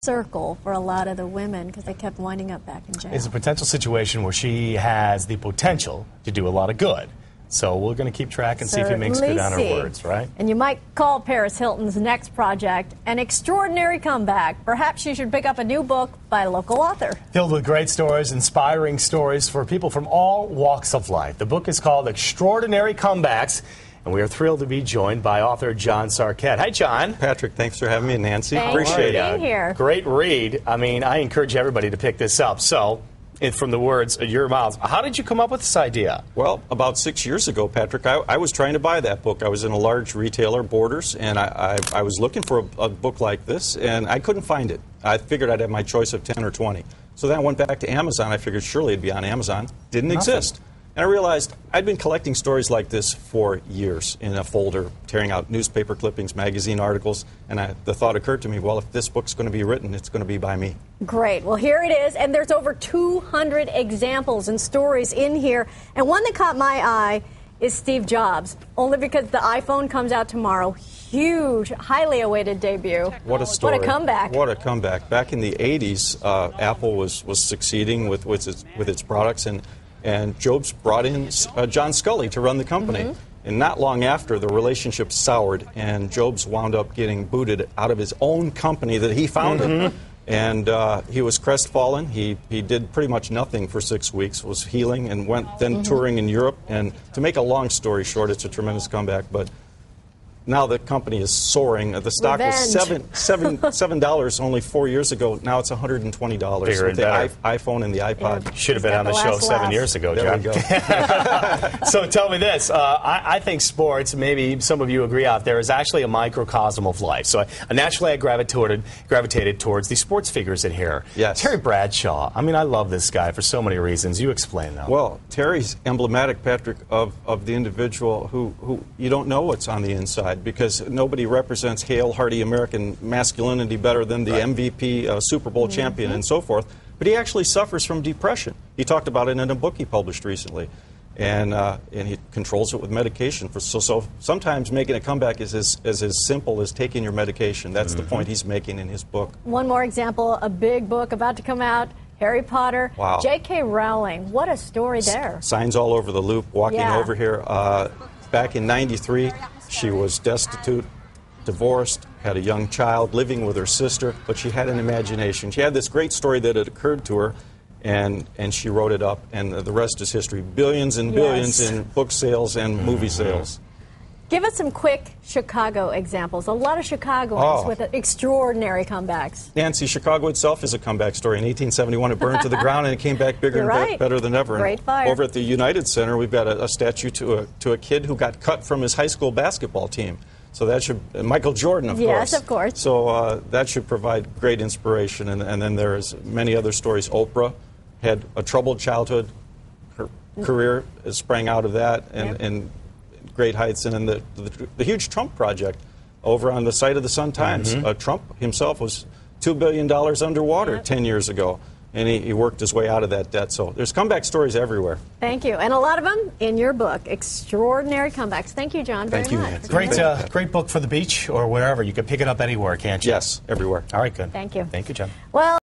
circle for a lot of the women because they kept winding up back in jail. It's a potential situation where she has the potential to do a lot of good. So we're going to keep track and see if it makes good on her words, right? And you might call Paris Hilton's next project an extraordinary comeback. Perhaps you should pick up a new book by a local author. Filled with great stories, inspiring stories for people from all walks of life. The book is called Extraordinary Comebacks, and we are thrilled to be joined by author John Sarkett. Hi, John. Patrick, thanks for having me, Nancy. Thanks Appreciate for being here. Great read. I mean, I encourage everybody to pick this up. So, from the words of your mouth, how did you come up with this idea? Well, about 6 years ago, Patrick, I was trying to buy that book. I was in a large retailer, Borders, and I was looking for a book like this, and I couldn't find it. I figured I'd have my choice of 10 or 20. So then I went back to Amazon. I figured surely it'd be on Amazon. Didn't exist. And I realized I'd been collecting stories like this for years in a folder, tearing out newspaper clippings, magazine articles, and the thought occurred to me, well, if this book's going to be written, it's going to be by me. Great. Well, here it is, and there's over 200 examples and stories in here. And one that caught my eye is Steve Jobs, only because the iPhone comes out tomorrow. Huge, highly awaited debut. What a story. What a comeback. What a comeback. Back in the 80s, Apple was succeeding with its products, and Jobs brought in John Sculley to run the company. And not long after, the relationship soured, and Jobs wound up getting booted out of his own company that he founded. And he was crestfallen. He did pretty much nothing for 6 weeks, was healing, and went then touring in Europe. And to make a long story short, it's a tremendous comeback. But now the company is soaring. The stock was $7 only 4 years ago. Now it's $120 with the iPhone and the iPod. Yeah. Should have been on the show 7 years ago, John. There we go. So tell me this. I think sports, maybe some of you agree out there, is actually a microcosm of life. So naturally I gravitated towards the sports figures in here. Yes. Terry Bradshaw. I mean, I love this guy for so many reasons. You explain them. Well, Terry's emblematic, Patrick, of the individual who you don't know what's on the inside, because nobody represents hale, hearty American masculinity better than the MVP, Super Bowl champion, and so forth. But he actually suffers from depression. He talked about it in a book he published recently. And he controls it with medication. So sometimes making a comeback is as simple as taking your medication. That's the point he's making in his book. One more example, a big book about to come out, Harry Potter. Wow. J.K. Rowling, what a story there. Signs all over the loop. Walking over here, back in '93, she was destitute, divorced, had a young child, living with her sister, but she had an imagination. She had this great story that had occurred to her, and she wrote it up, and the rest is history. Billions and billions in book sales and movie sales. Give us some quick Chicago examples. A lot of Chicagoans with extraordinary comebacks. Nancy, Chicago itself is a comeback story. In 1871, it burned to the ground, and it came back bigger and better than ever. Great fire. Over at the United Center, we've got a statue to a kid who got cut from his high school basketball team. So that should, Michael Jordan, of course. Yes, of course. So that should provide great inspiration. And then there's many other stories. Oprah had a troubled childhood. Her career sprang out of that, and great heights. And then the huge Trump project over on the site of the Sun-Times. Trump himself was $2 billion underwater 10 years ago. And he worked his way out of that debt. So there's comeback stories everywhere. Thank you. And a lot of them in your book, Extraordinary Comebacks. Thank you, John, very much. Great book for the beach or wherever. You can pick it up anywhere, can't you? Yes, everywhere. All right, good. Thank you. Thank you, John. Well.